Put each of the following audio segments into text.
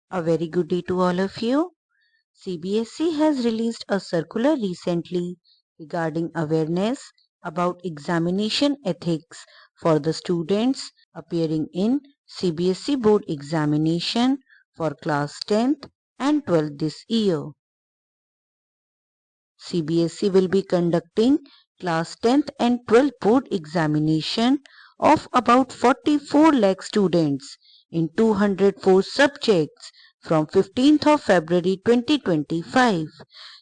A very good day to all of you. CBSE has released a circular recently regarding awareness about examination ethics for the students appearing in CBSE board examination for class 10th and 12th this year. CBSE will be conducting class 10th and 12th board examination of about 44 lakh students in 204 subjects from 15th of February 2025.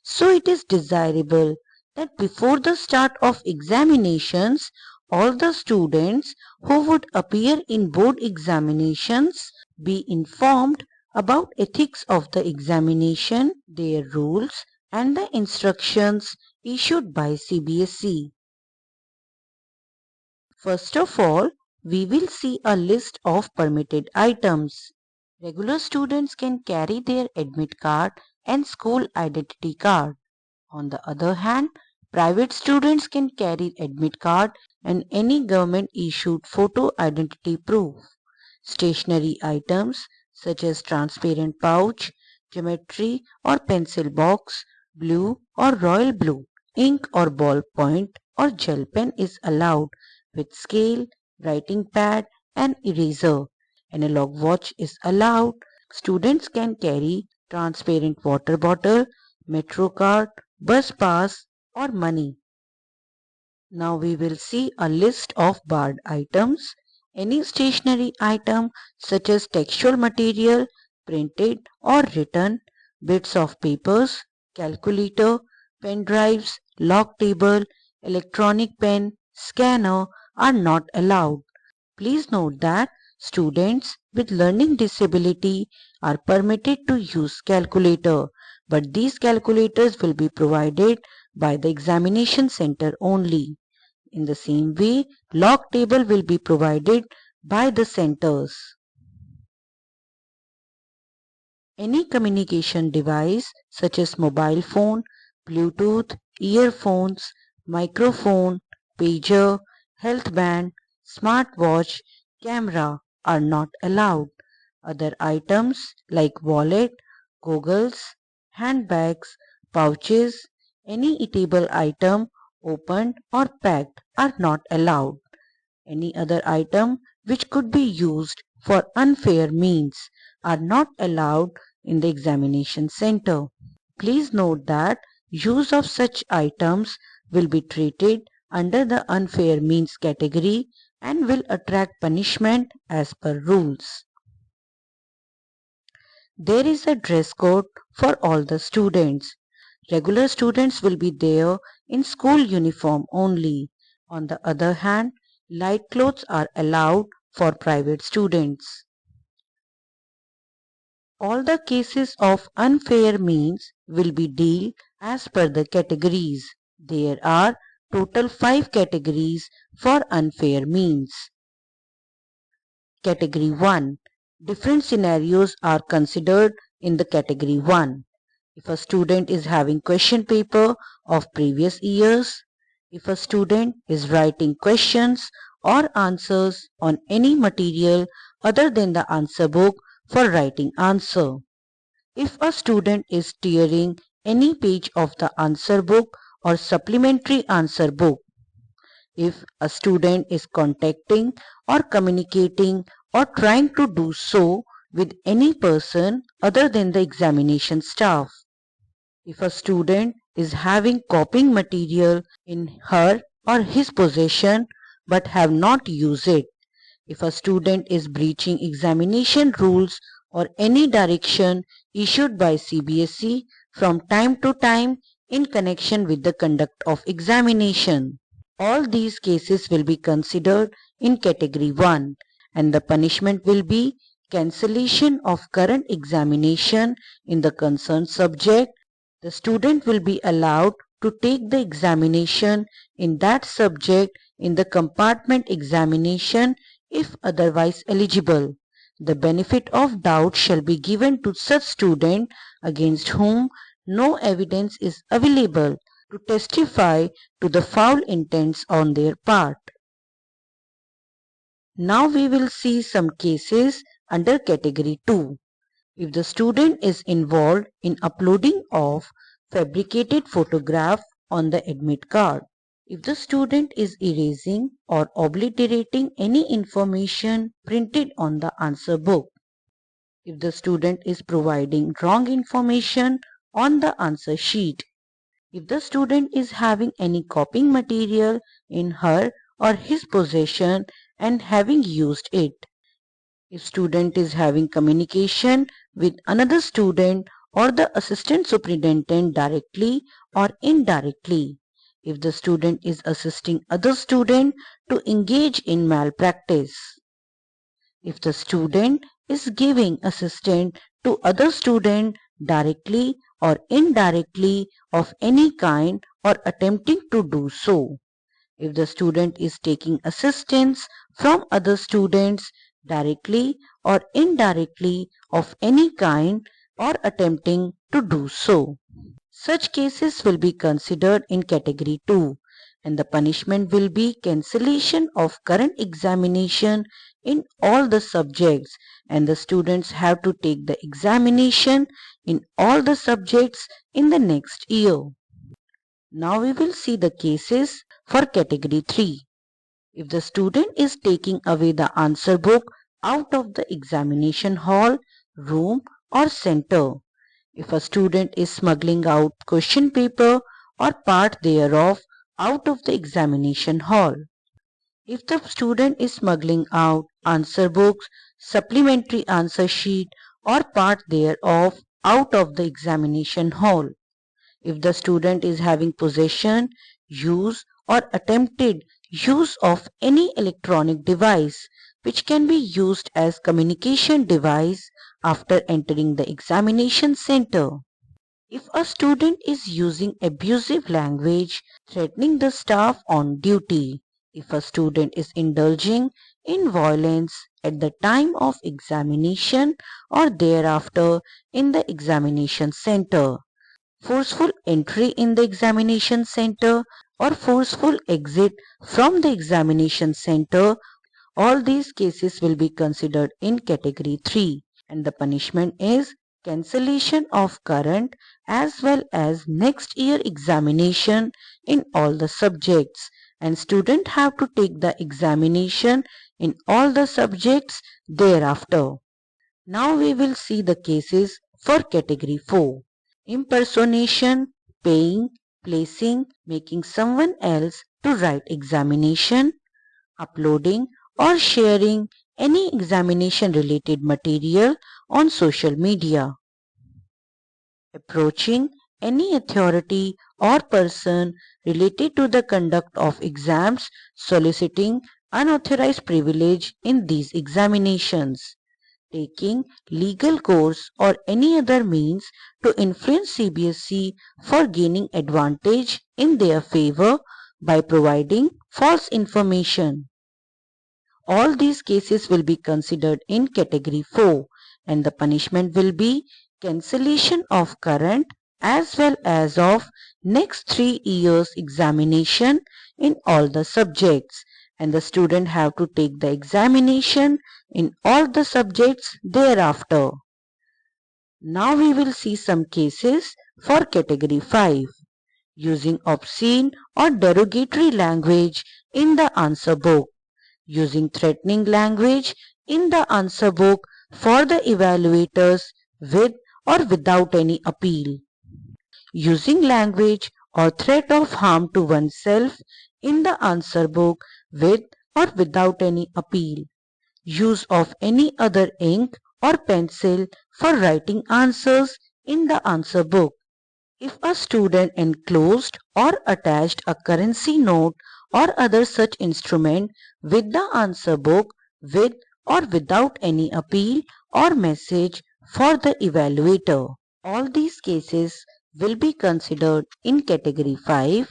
So it is desirable that before the start of examinations, all the students who would appear in board examinations be informed about ethics of the examination, their rules, and the instructions issued by CBSE. First of all, we will see a list of permitted items. Regular students can carry their admit card and school identity card. On the other hand, private students can carry admit card and any government issued photo identity proof. Stationery items such as transparent pouch, geometry or pencil box, blue or royal blue, ink or ballpoint or gel pen is allowed with scale, writing pad and eraser. Analog watch is allowed. Students can carry transparent water bottle, metro card, bus pass or money. Now we will see a list of barred items. Any stationery item such as textual material, printed or written, bits of papers, calculator, pen drives, log table, electronic pen, scanner are not allowed. Please note that students with learning disability are permitted to use calculator, but these calculators will be provided by the examination center only. In the same way, log table will be provided by the centers. Any communication device such as mobile phone, Bluetooth, earphones, microphone, pager, health band, smartwatch, camera are not allowed. Other items like wallet, goggles, handbags, pouches, any eatable item opened or packed are not allowed. Any other item which could be used for unfair means are not allowed in the examination center. Please note that use of such items will be treated under the unfair means category and will attract punishment as per rules. There is a dress code for all the students. Regular students will be there in school uniform only. On the other hand, light clothes are allowed for private students. All the cases of unfair means will be dealt as per the categories. There are total 5 categories for unfair means. Category 1. Different scenarios are considered in the category 1. If a student is having question paper of previous years, if a student is writing questions or answers on any material other than the answer book for writing answer, if a student is tearing any page of the answer book or supplementary answer book, if a student is contacting or communicating or trying to do so with any person other than the examination staff, if a student is having copying material in her or his possession but have not used it, if a student is breaching examination rules or any direction issued by CBSE from time to time in connection with the conduct of examination. All these cases will be considered in category 1 and the punishment will be cancellation of current examination in the concerned subject. The student will be allowed to take the examination in that subject in the compartment examination if otherwise eligible. The benefit of doubt shall be given to such student against whom no evidence is available to testify to the foul intents on their part. Now we will see some cases under category 2. If the student is involved in uploading of fabricated photograph on the admit card. If the student is erasing or obliterating any information printed on the answer book. If the student is providing wrong information on the answer sheet. If the student is having any copying material in her or his possession and having used it. If student is having communication with another student or the assistant superintendent directly or indirectly. If the student is assisting other student to engage in malpractice. If the student is giving assistance to other student directly or indirectly of any kind or attempting to do so. If the student is taking assistance from other students directly or indirectly of any kind or attempting to do so. Such cases will be considered in category 2 and the punishment will be cancellation of current examination in all the subjects and the students have to take the examination in all the subjects in the next year. Now we will see the cases for category 3. If the student is taking away the answer book out of the examination hall, room or center. If a student is smuggling out question paper or part thereof out of the examination hall. If the student is smuggling out answer books, supplementary answer sheet or part thereof out of the examination hall. If the student is having possession, use or attempted use of any electronic device which can be used as communication device after entering the examination center. If a student is using abusive language threatening the staff on duty, if a student is indulging in violence at the time of examination or thereafter in the examination center, forceful entry in the examination center or forceful exit from the examination center, all these cases will be considered in category 3 and the punishment is cancellation of current as well as next year examination in all the subjects and student have to take the examination in all the subjects thereafter. Now we will see the cases for category 4. Impersonation, paying, placing, making someone else to write examination, uploading or sharing any examination related material on social media, approaching any authority or person related to the conduct of exams, soliciting unauthorized privilege in these examinations, taking legal course or any other means to influence CBSE for gaining advantage in their favor by providing false information. All these cases will be considered in category 4 and the punishment will be cancellation of current as well as of next 3 years examination in all the subjects and the student have to take the examination in all the subjects thereafter. Now we will see some cases for category 5. Using obscene or derogatory language in the answer book. Using threatening language in the answer book for the evaluators with or without any appeal. Using language or threat of harm to oneself in the answer book with or without any appeal. Use of any other ink or pencil for writing answers in the answer book. If a student enclosed or attached a currency note or other such instrument with the answer book with or without any appeal or message for the evaluator. All these cases will be considered in category 5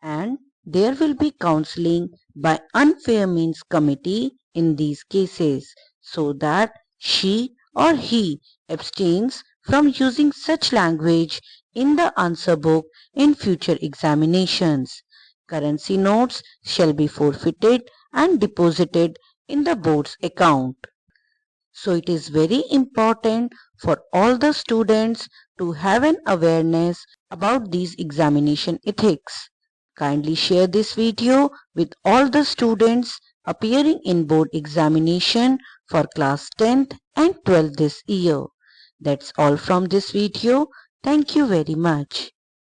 and there will be counseling by unfair means committee in these cases so that she or he abstains from using such language in the answer book in future examinations. Currency notes shall be forfeited and deposited in the board's account. So it is very important for all the students to have an awareness about these examination ethics. Kindly share this video with all the students appearing in board examination for class 10th and 12th this year. That's all from this video. Thank you very much.